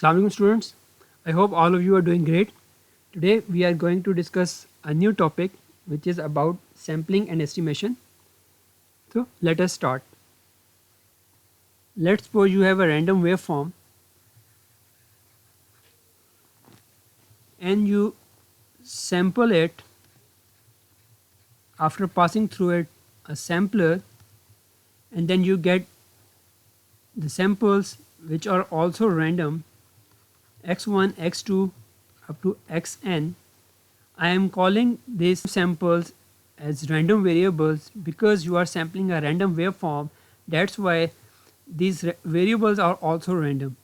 Assalamu alaikum students. I hope all of you are doing great. Today we are going to discuss a new topic which is about sampling and estimation. So let us start. Let's suppose you have a random waveform and you sample it after passing through it a sampler, and then you get the samples which are also random x1, x2 up to xn. I am calling these samples as random variables because you are sampling a random waveform. That's why these variables are also random.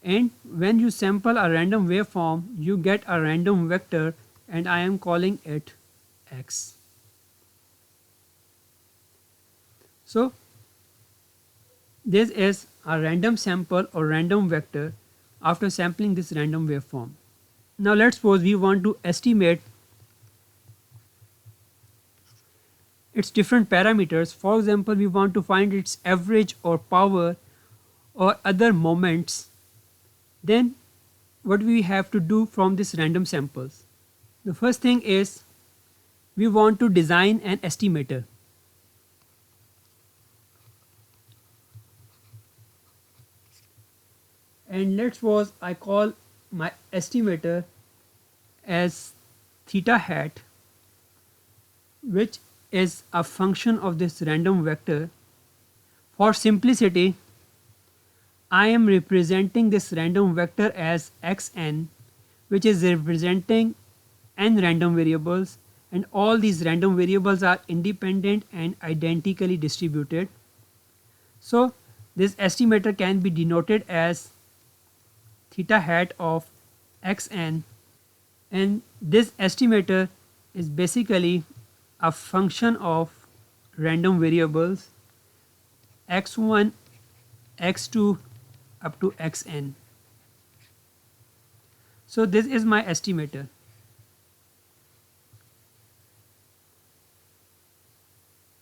And when you sample a random waveform, you get a random vector, and I am calling it x. So this is a random sample or random vector after sampling this random waveform. Now let's suppose we want to estimate its different parameters. For example, we want to find its average or power or other moments. Then what we have to do from this random samples? The first thing is we want to design an estimator. And let's suppose I call my estimator as theta hat, which is a function of this random vector. For simplicity, I am representing this random vector as xn, which is representing n random variables, and all these random variables are independent and identically distributed. So this estimator can be denoted as theta hat of xn, and this estimator is basically a function of random variables x1, x2 up to xn. So this is my estimator.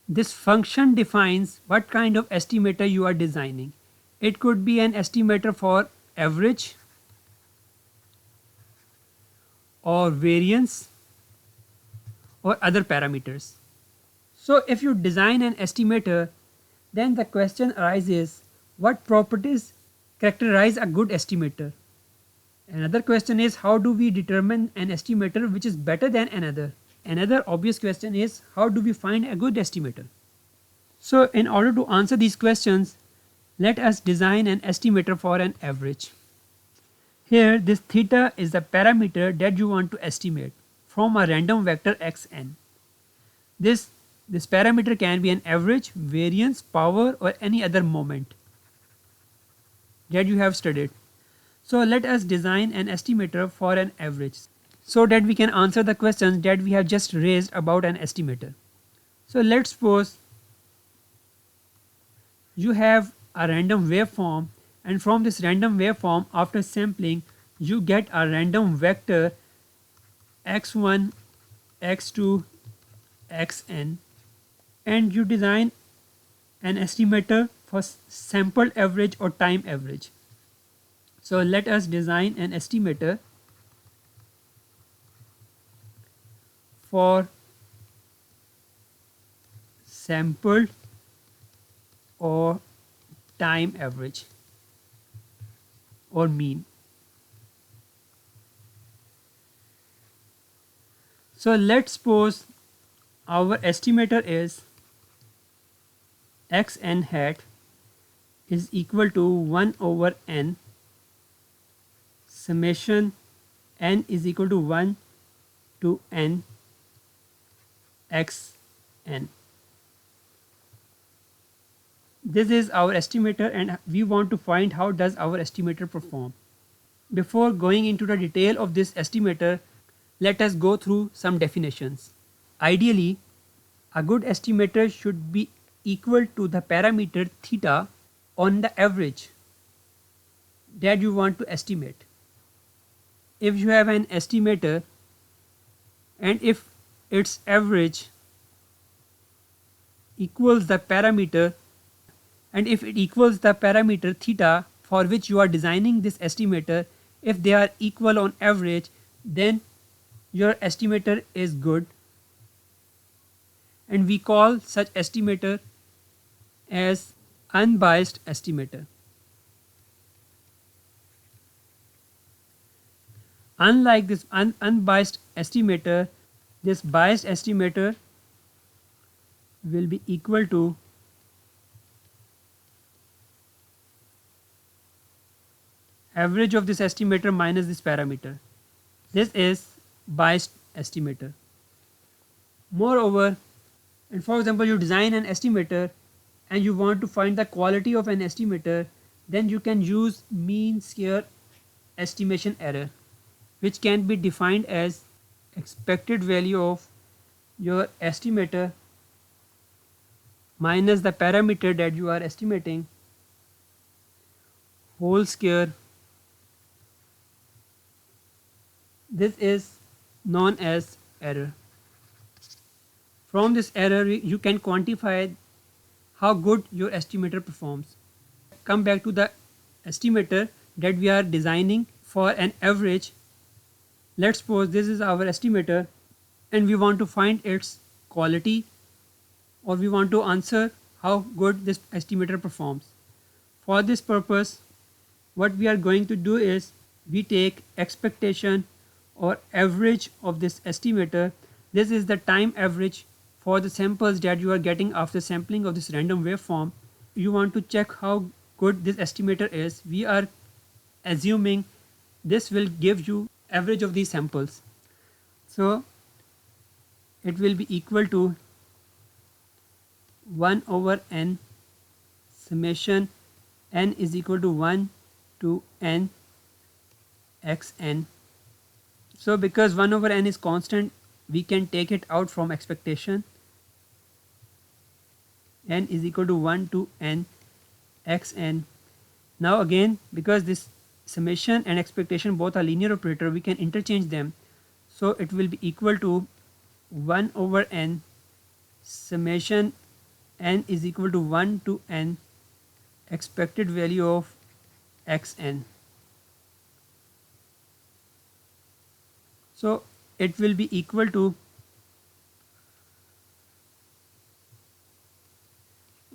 This function defines what kind of estimator you are designing. It could be an estimator for average or variance or other parameters. So if you design an estimator, then the question arises, what properties characterize a good estimator? Another question is, how do we determine an estimator which is better than another? Another obvious question is, how do we find a good estimator? So in order to answer these questions, let us design an estimator for an average. Here this theta is the parameter that you want to estimate from a random vector xn. This parameter can be an average, variance, power, or any other moment that you have studied. So let us design an estimator for an average so that we can answer the questions that we have just raised about an estimator. So let's suppose you have a random waveform, and from this random waveform, after sampling, you get a random vector x1, x2, xn, and you design an estimator for sampled average or time average. So let us design an estimator for sampled or time average or mean. So let's suppose our estimator is xn hat is equal to 1 over n summation n is equal to 1 to n xn. This is our estimator, and we want to find how does our estimator perform. Before going into the detail of this estimator, let us go through some definitions. Ideally, a good estimator should be equal to the parameter theta on the average that you want to estimate. If you have an estimator and if its average equals the parameter, and if it equals the parameter theta, for which you are designing this estimator, if they are equal on average, then your estimator is good, and we call such estimator as unbiased estimator. Unlike this unbiased estimator, this biased estimator will be equal to average of this estimator minus this parameter. This is biased estimator. Moreover, and for example, you design an estimator and you want to find the quality of an estimator, then you can use mean square estimation error, which can be defined as expected value of your estimator minus the parameter that you are estimating whole square. This is known as error. From this error, you can quantify how good your estimator performs. Come back to the estimator that we are designing for an average. Let's suppose this is our estimator and we want to find its quality, or we want to answer how good this estimator performs. For this purpose, what we are going to do is we take expectation or average of this estimator. This is the time average for the samples that you are getting after sampling of this random waveform. You want to check how good this estimator is. We are assuming this will give you average of these samples. So it will be equal to 1 over n summation n is equal to 1 to n xn. So because 1 over n is constant, we can take it out from expectation. N is equal to 1 to n xn. Now again, because this summation and expectation both are linear operator, we can interchange them. So it will be equal to 1 over n summation n is equal to 1 to n expected value of xn. So it will be equal to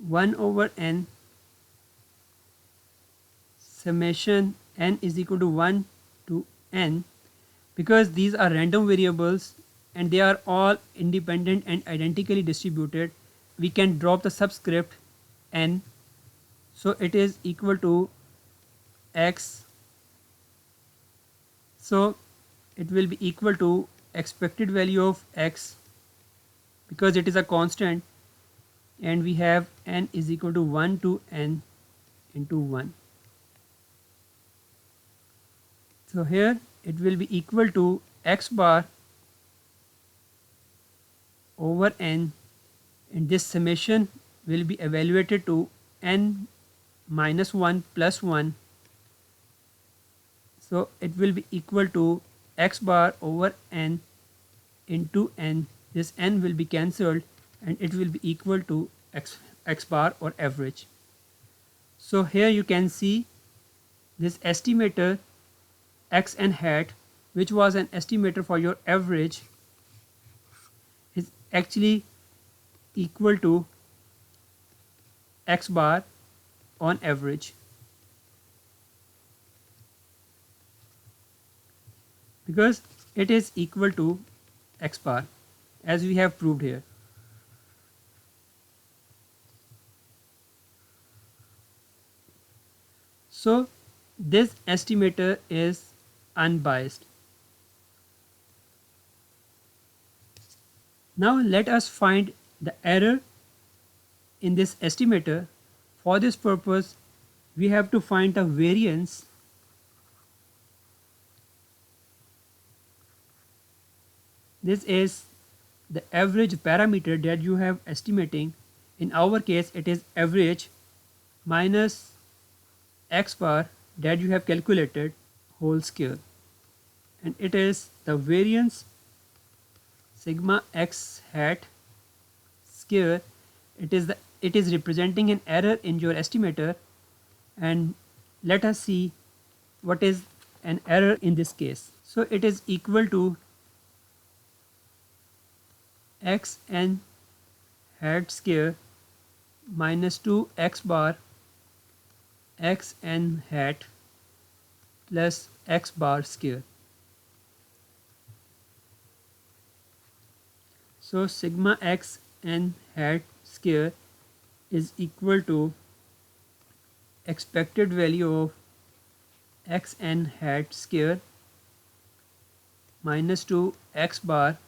1 over n summation n is equal to 1 to n. Because these are random variables and they are all independent and identically distributed, we can drop the subscript n. So it is equal to x. So it will be equal to expected value of x, because it is a constant, and we have n is equal to 1 to n into 1. So here it will be equal to x bar over n, and this summation will be evaluated to n minus 1 plus 1. So it will be equal to x bar over n into n. This n will be cancelled and it will be equal to x bar or average. So here you can see this estimator xn hat, which was an estimator for your average, is actually equal to x bar on average, because it is equal to x bar, as we have proved here. So this estimator is unbiased. Now let us find the error in this estimator. For this purpose, we have to find the variance this is the average parameter that you have estimating. In our case, it is average minus x bar that you have calculated whole square, and it is the variance sigma x hat square. It is representing an error in your estimator, and let us see what is an error in this case. So it is equal to xn hat square minus 2 x bar xn hat plus x bar square. So sigma x n hat square is equal to expected value of x n hat square minus 2 x bar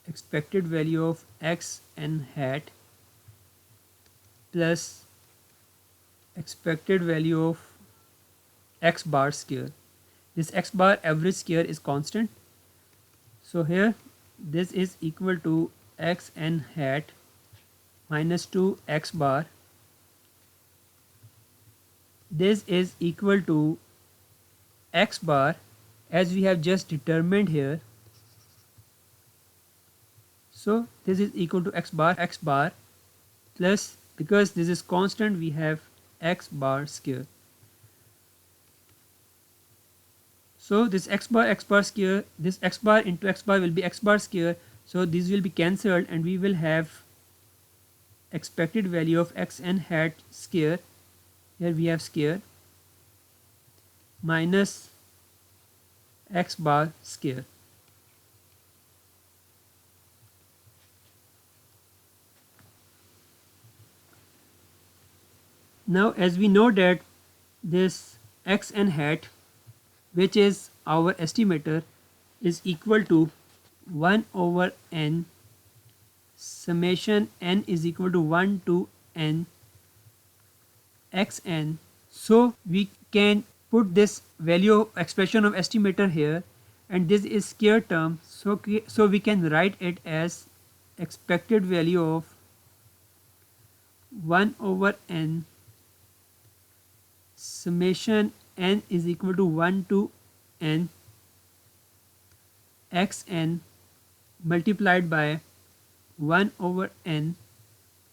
expected value of x n hat plus expected value of x bar square. This x bar average square is constant. So here this is equal to x n hat minus 2 x bar. This is equal to x bar as we have just determined here. So this is equal to x bar plus, because this is constant, we have x bar square. So this x bar square, this x bar into x bar will be x bar square. So these will be cancelled and we will have expected value of x n hat square. Here we have square minus x bar square. Now as we know that this x n hat, which is our estimator, is equal to 1 over n summation n is equal to 1 to n xn. So we can put this value expression of estimator here, and this is square term. So we can write it as expected value of 1 over n summation n is equal to 1 to n xn multiplied by 1 over n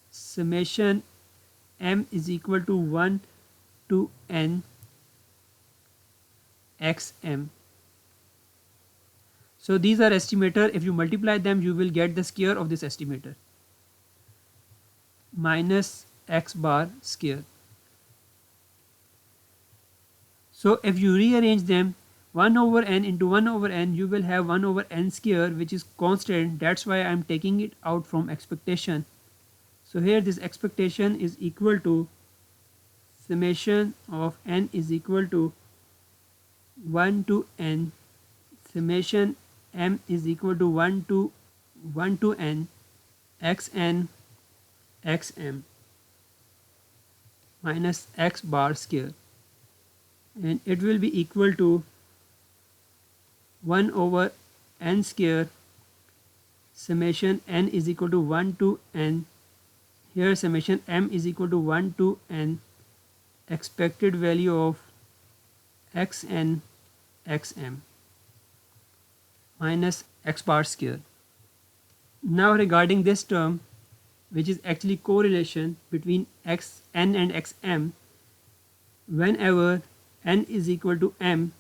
summation m is equal to 1 to n xm. So these are estimator. If you multiply them, you will get the square of this estimator minus x bar square. So if you rearrange them, 1 over n into 1 over n, you will have 1 over n square, which is constant. That's why I am taking it out from expectation. So here this expectation is equal to summation of n is equal to 1 to n summation m is equal to 1 to n xn xm minus x bar square, and it will be equal to 1 over n square summation n is equal to 1 to n, here summation m is equal to 1 to n expected value of xn xm minus x bar square. Now regarding this term, which is actually correlation between xn and xm, whenever n is equal to m,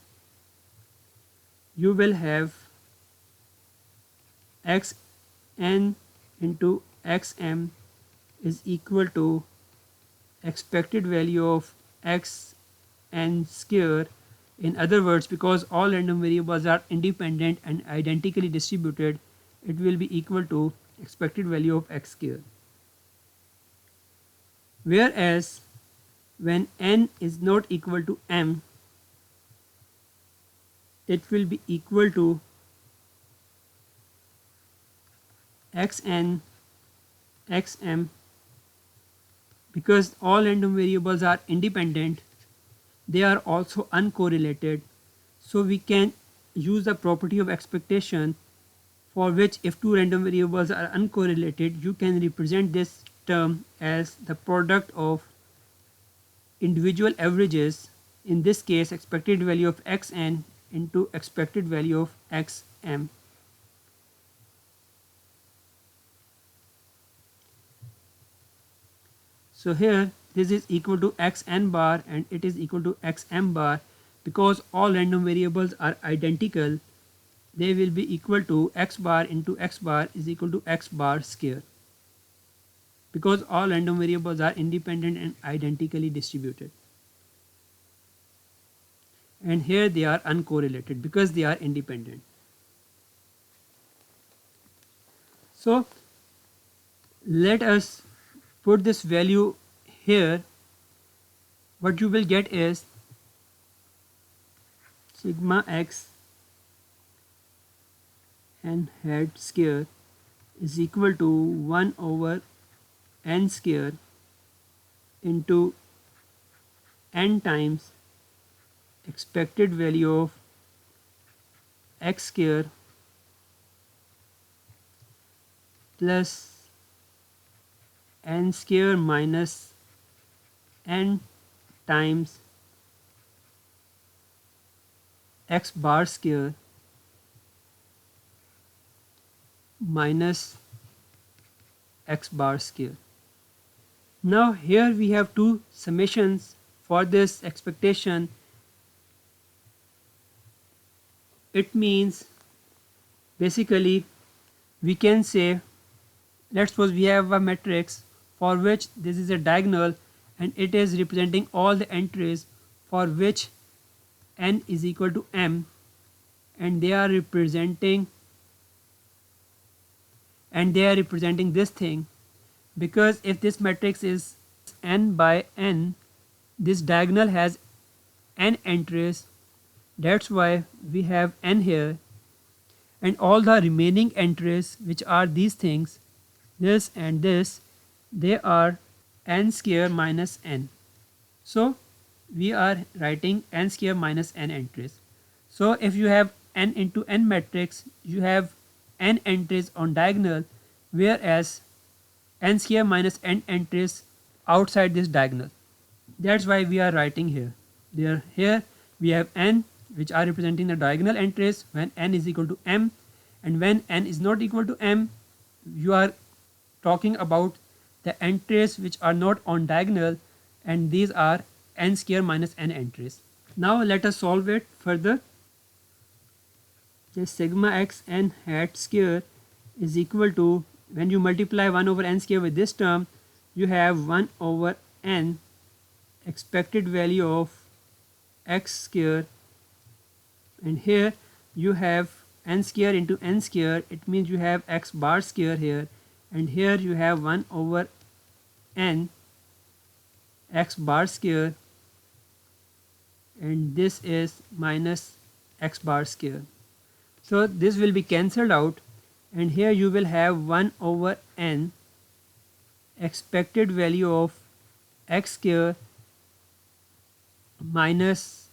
you will have xn into xm is equal to expected value of xn square. In other words, because all random variables are independent and identically distributed, it will be equal to expected value of x square. Whereas when n is not equal to m, it will be equal to xn xm. Because all random variables are independent, they are also uncorrelated. So we can use the property of expectation, for which if two random variables are uncorrelated, you can represent this term as the product of individual averages, in this case expected value of xn into expected value of xm. So here this is equal to xn bar and it is equal to xm bar. Because all random variables are identical, they will be equal to x bar into x bar is equal to x bar square, because all random variables are independent and identically distributed. And here they are uncorrelated because they are independent. So let us put this value here. What you will get is sigma x n hat square is equal to 1 over n square into n times expected value of x square plus n square minus n times x bar square minus x bar square. Now here we have two summations for this expectation. It means basically we can say, let's suppose we have a matrix for which this is a diagonal and it is representing all the entries for which n is equal to m, and they are representing this thing, because if this matrix is n by n, this diagonal has n entries. That's why we have n here, and all the remaining entries, which are these things, this and this, they are n square minus n. So we are writing n square minus n entries. So if you have n into n matrix, you have n entries on diagonal, whereas n square minus n entries outside this diagonal. That's why we are writing here. Here we have n, which are representing the diagonal entries when n is equal to m, and when n is not equal to m, you are talking about the entries which are not on diagonal, and these are n square minus n entries. Now let us solve it further. The sigma x n hat square is equal to, when you multiply 1 over n square with this term, you have 1 over n expected value of x square, and here you have n square into n square, it means you have x bar square here, and here you have 1 over n x bar square, and this is minus x bar square. So this will be cancelled out, and here you will have 1 over n expected value of x square minus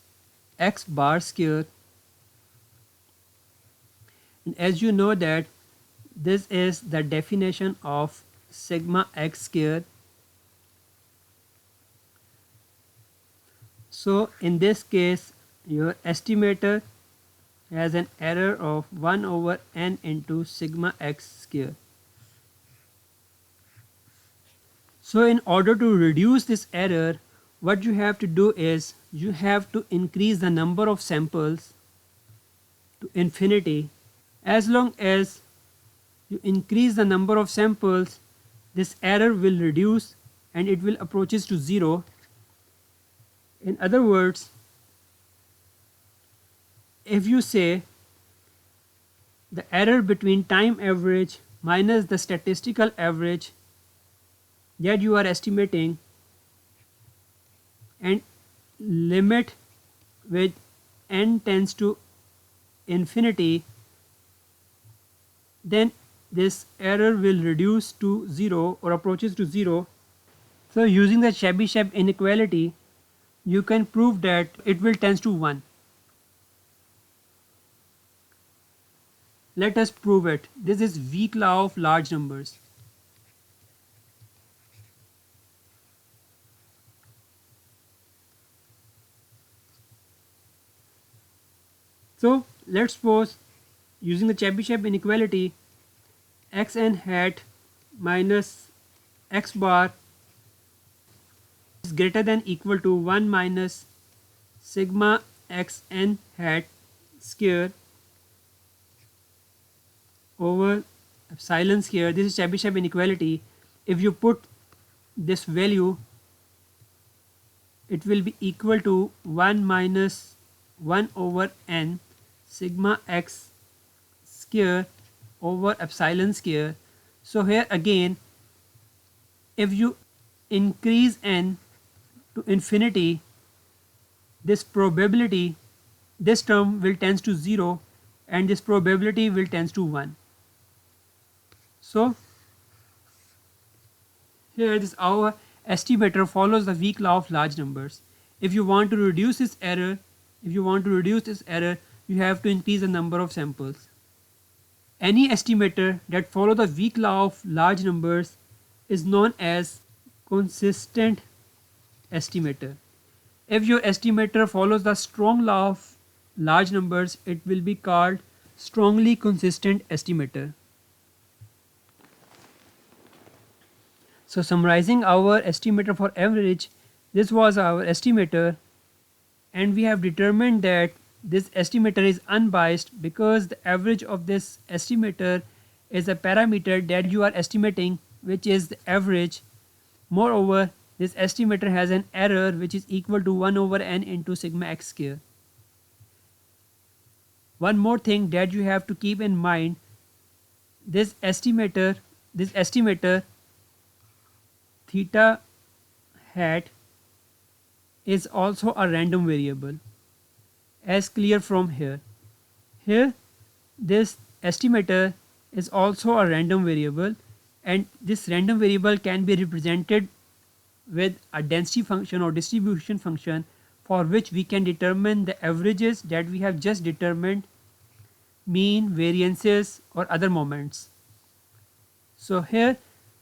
x bar square. And as you know that this is the definition of sigma x square. So in this case, your estimator has an error of 1 over n into sigma x square. So in order to reduce this error, what you have to do is you have to increase the number of samples to infinity. As long as you increase the number of samples, this error will reduce and it will approaches to 0. In other words, if you say the error between time average minus the statistical average that you are estimating and limit with n tends to infinity, then this error will reduce to 0 or approaches to 0. So using the Chebyshev inequality, you can prove that it will tends to 1. Let us prove it. This is weak law of large numbers. So let's suppose, using the Chebyshev inequality, xn hat minus x bar is greater than equal to 1 minus sigma x n hat square over epsilon square. This is Chebyshev inequality. If you put this value, it will be equal to 1 minus 1 over n sigma x square over epsilon square. So here again, if you increase n to infinity, this probability, this term will tends to 0 and this probability will tends to 1. So here this our estimator follows the weak law of large numbers. If you want to reduce this error, you have to increase the number of samples. Any estimator that follows the weak law of large numbers is known as consistent estimator. If your estimator follows the strong law of large numbers, it will be called strongly consistent estimator. So summarizing our estimator for average, this was our estimator, and we have determined that this estimator is unbiased because the average of this estimator is a parameter that you are estimating, which is the average. Moreover, this estimator has an error which is equal to 1 over n into sigma x square. One more thing that you have to keep in mind, this estimator theta hat is also a random variable, as clear from here. Here this estimator is also a random variable, and this random variable can be represented with a density function or distribution function, for which we can determine the averages that we have just determined, mean, variances or other moments. So here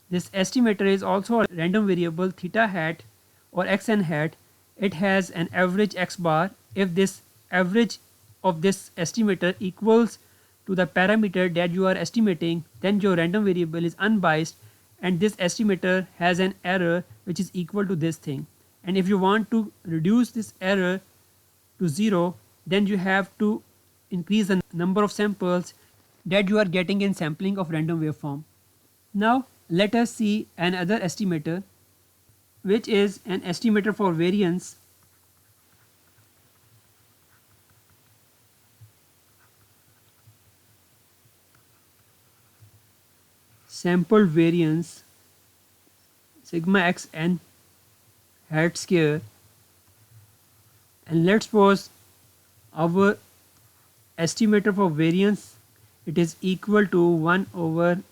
this estimator is also a random variable theta hat or xn hat. It has an average x bar. If this average of this estimator equals to the parameter that you are estimating, then your random variable is unbiased and this estimator has an error which is equal to this thing. And if you want to reduce this error to 0, then you have to increase the number of samples that you are getting in sampling of random waveform. Now let us see another estimator, which is an estimator for variance. Sample variance sigma x n hat square, and let's suppose our estimator for variance, it is equal to 1 over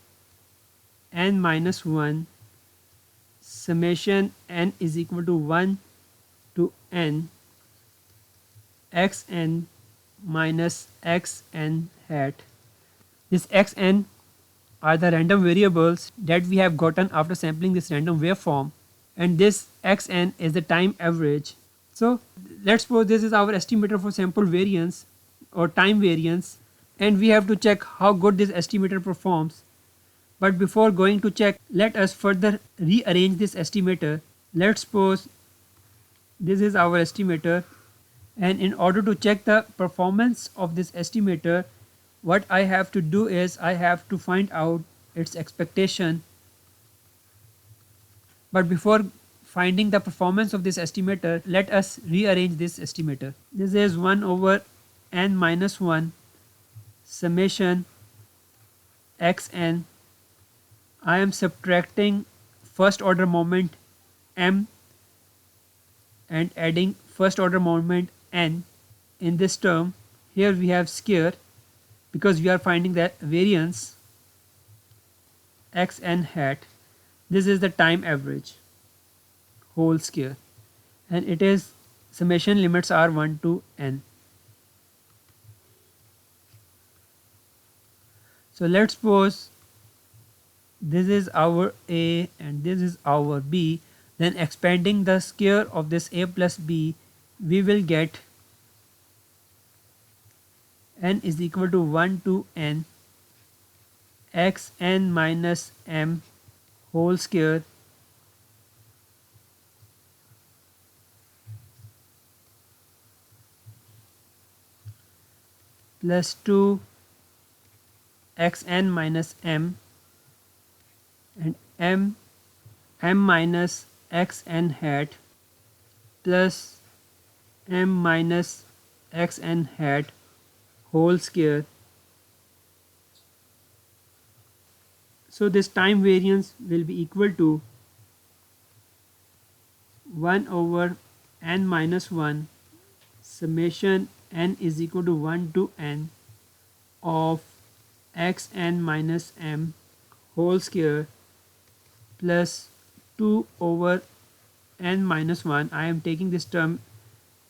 n minus 1 summation n is equal to 1 to n xn minus xn hat. This xn are the random variables that we have gotten after sampling this random waveform, and this xn is the time average. So let's suppose this is our estimator for sample variance or time variance, and we have to check how good this estimator performs. But before going to check, let us further rearrange this estimator. Let's suppose this is our estimator, and in order to check the performance of this estimator, what I have to do is I have to find out its expectation. But before finding the performance of this estimator, let us rearrange this estimator. This is 1 over n minus 1 summation xn. I am subtracting first order moment m and adding first order moment n in this term. Here we have square because we are finding that variance xn hat. This is the time average whole square, and it is summation limits are 1 to n. So let's suppose this is our a and this is our b, then expanding the square of this a plus b, we will get n is equal to 1 to n xn minus m whole square plus 2 xn minus m, and m minus xn hat plus m minus xn hat whole square. So this time variance will be equal to 1 over n minus 1 summation n is equal to 1 to n of xn minus m whole square plus 2 over n minus 1. I am taking this term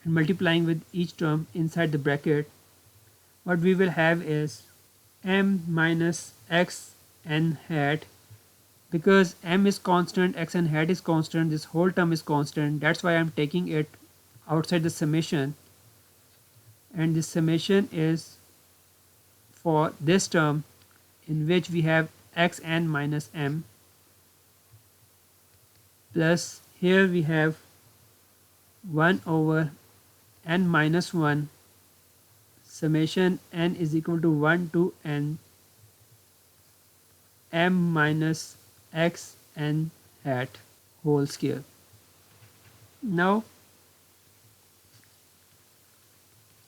and multiplying with each term inside the bracket. What we will have is m minus x n hat. Because m is constant, x n hat is constant, this whole term is constant. That's why I'm taking it outside the summation. And this summation is for this term in which we have xn minus m, plus here we have 1 over n minus 1 summation n is equal to 1 to n m minus x n hat whole square. Now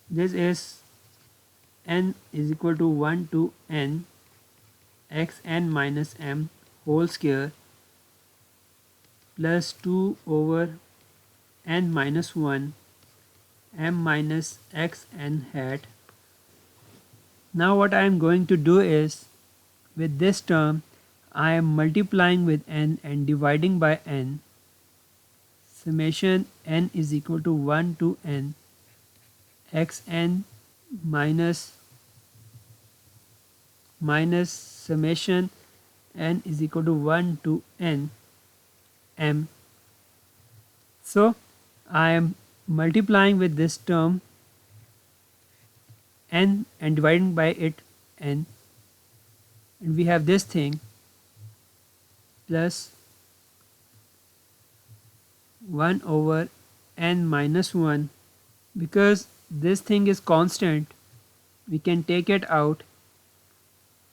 this is n is equal to 1 to n x n minus m whole square plus 2 over n minus 1 m minus x n hat. Now what I am going to do is, with this term I am multiplying with n and dividing by n. Summation n is equal to 1 to n xn minus summation n is equal to 1 to n m. So I am multiplying with this term n and dividing by it n, and we have this thing plus 1 over n minus 1. Because this thing is constant, we can take it out.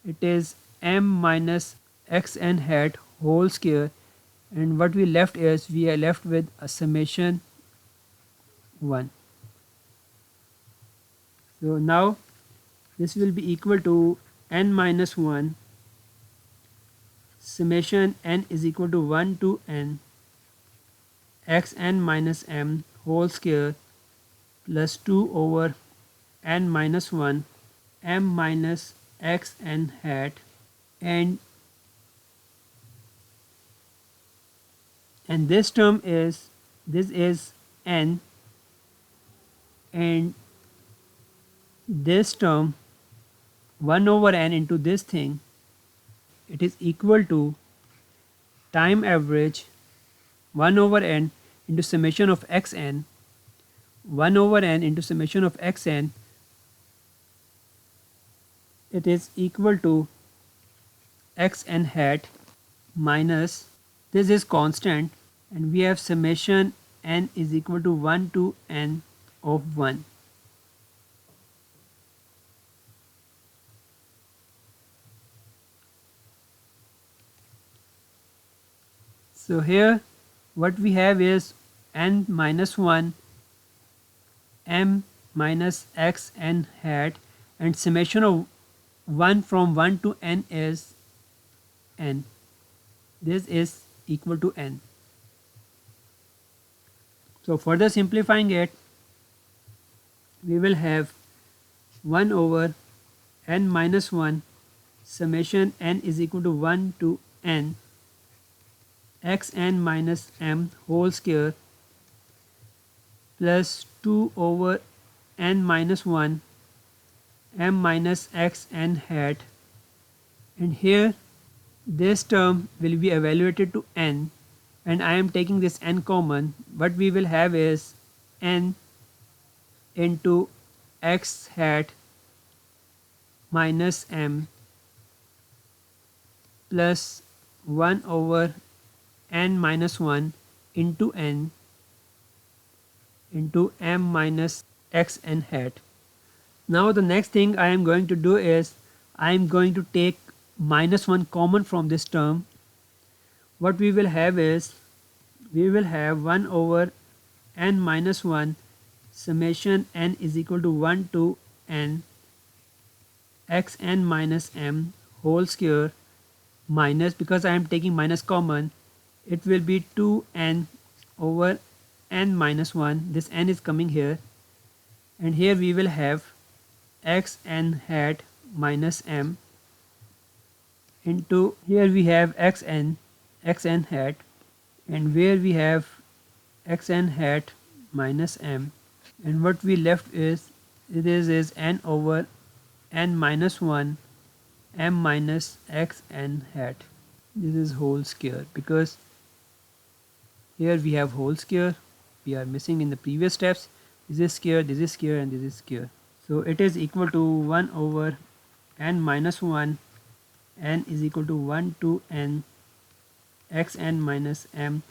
It is m minus xn hat whole square, and what we left is we are left with a summation 1. So now this will be equal to n minus 1 summation n is equal to 1 to n xn minus m whole square plus 2 over n minus 1 m minus xn hat, and this term is, this is n, and this term 1 over n into this thing, it is equal to time average 1 over n into summation of xn, 1 over n into summation of xn, it is equal to xn hat minus, this is constant, and we have summation n is equal to 1 to n of 1. So here what we have is n minus 1 m minus x n hat, and summation of 1 from 1 to n is n. This is equal to n. So further simplifying it, we will have 1 over n minus 1 summation n is equal to 1 to n xn minus m whole square plus 2 over n minus 1 m minus x n hat, and here this term will be evaluated to n, and I am taking this n common. What we will have is n into x hat minus m plus 1 over n minus 1 into n into m minus x n hat. Now the next thing I am going to do is I am going to take -1 common from this term. What we will have is we will have 1 over n minus 1 summation n is equal to 1 to n xn minus m whole square minus, because I am taking minus common, it will be 2n over n minus 1. This n is coming here, and here we will have xn hat minus m into, here we have xn hat, and where we have xn hat minus m, and what we left is this is n over n minus 1 m minus xn hat. This is whole square, because here we have whole square, we are missing in the previous steps. This is square, this is square, and this is square. So it is equal to 1 over n minus 1, n is equal to 1 to n xn minus m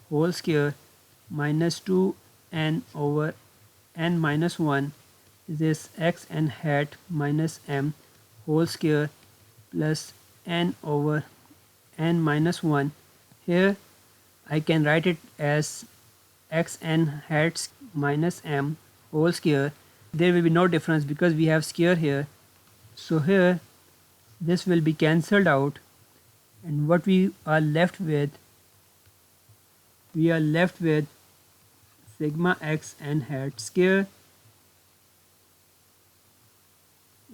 whole square minus 2n over n minus 1, this xn hat minus m whole square plus n over n minus 1. Here I can write it as xn hat minus m whole square. There will be no difference because we have square here. So here this will be cancelled out, and what we are left with, sigma x n hat square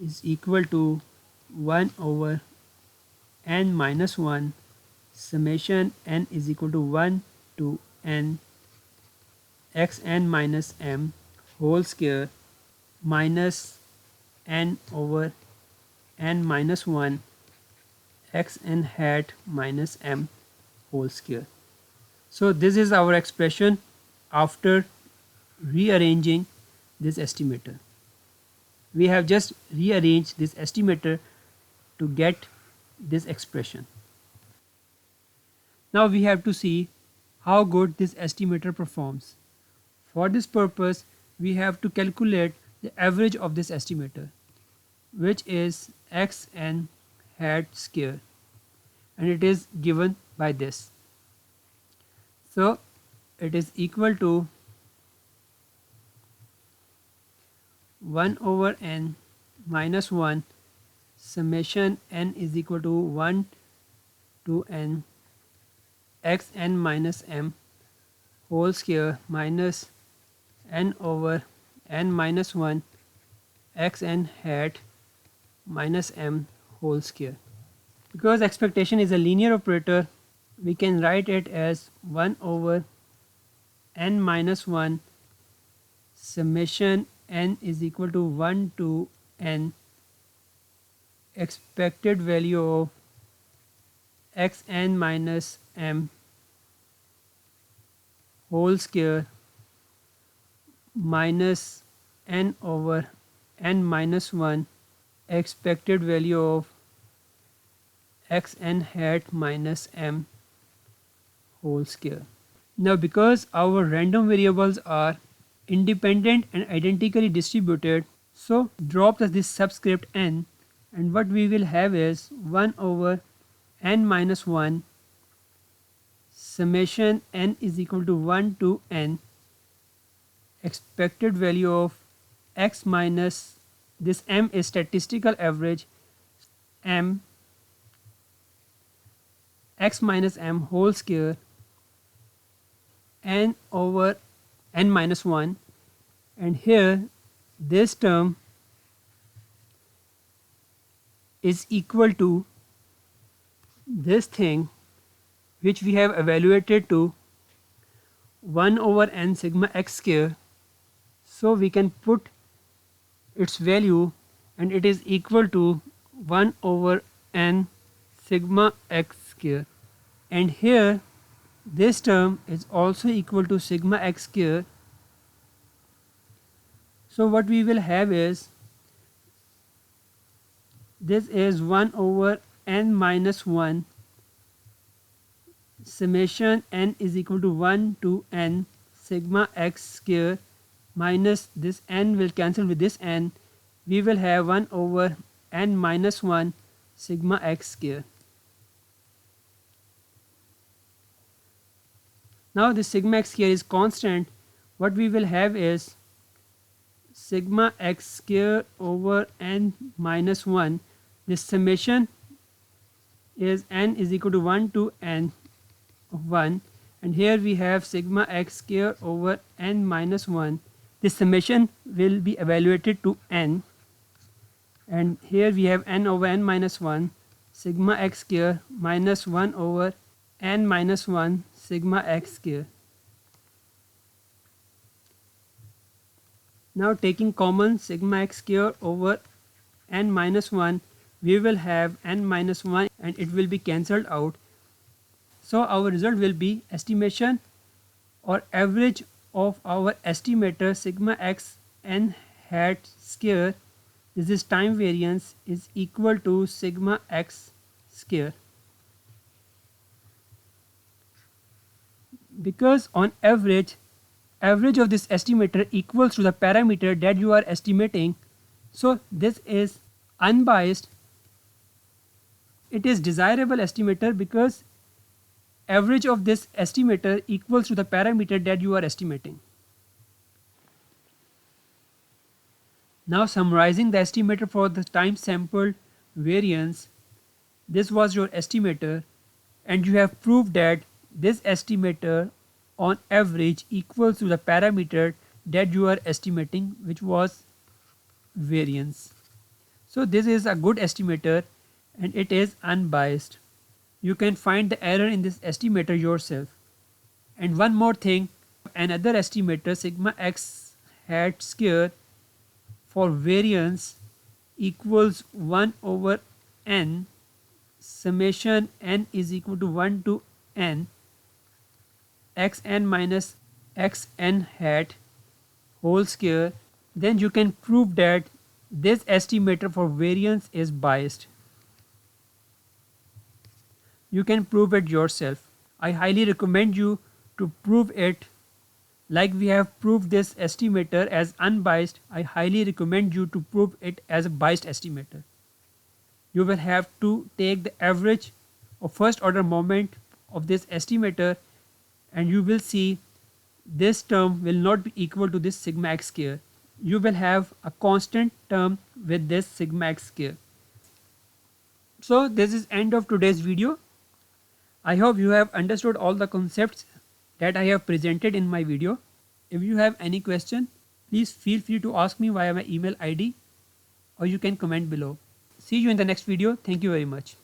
is equal to 1 over n minus 1 summation n is equal to 1 to n xn minus m whole square minus n over n minus 1 xn hat minus m whole square. So this is our expression after rearranging this estimator. We have just rearranged this estimator to get this expression. Now we have to see how good this estimator performs. For this purpose, we have to calculate the average of this estimator, which is xn hat square, and it is given by this. So it is equal to 1 over n minus 1 summation n is equal to 1 to n xn minus m whole square minus n over n minus 1 xn hat minus m whole square. Because expectation is a linear operator, we can write it as 1 over n minus 1 summation n is equal to 1 to n expected value of xn minus m whole square minus n over n minus 1 expected value of xn hat minus m whole square. Now because our random variables are independent and identically distributed, so drop this subscript n, and what we will have is 1 over n minus 1 summation n is equal to 1 to n expected value of x minus, this m is statistical average, m x minus m whole square n over n minus 1, and here this term is equal to this thing which we have evaluated to 1 over n sigma x square. So we can put its value, and it is equal to 1 over n sigma x square, and here this term is also equal to sigma x square. So what we will have is, this is 1 over n minus 1 summation n is equal to 1 to n sigma x square minus this n will cancel with this n, we will have 1 over n minus 1 sigma x square. Now this sigma x square is constant. What we will have is sigma x square over n minus 1. This summation is n is equal to 1 to n of 1, and here we have sigma x square over n minus 1. This summation will be evaluated to n, and here we have n over n minus 1 sigma x square minus 1 over n minus 1 sigma x square. Now taking common sigma x square over n minus 1, we will have n minus 1 and it will be cancelled out. So our result will be estimation or average of our estimator sigma x n hat square, this is time variance, is equal to sigma x square. Because on average of this estimator equals to the parameter that you are estimating, so this is unbiased. It is desirable estimator because average of this estimator equals to the parameter that you are estimating. Now summarizing the estimator for the time sampled variance, this was your estimator, and you have proved that this estimator on average equals to the parameter that you are estimating, which was variance. So this is a good estimator and it is unbiased. You can find the error in this estimator yourself. And one more thing, another estimator sigma x hat square for variance equals 1 over n summation n is equal to 1 to n xn minus xn hat whole square. Then you can prove that this estimator for variance is biased. You can prove it yourself. I highly recommend you to prove it. Like we have proved this estimator as unbiased, I highly recommend you to prove it as a biased estimator. You will have to take the average of first order moment of this estimator, and you will see this term will not be equal to this sigma x square. You will have a constant term with this sigma x square. So this is end of today's video. I hope you have understood all the concepts that I have presented in my video. If you have any question, please feel free to ask me via my email ID, or you can comment below. See you in the next video. Thank you very much.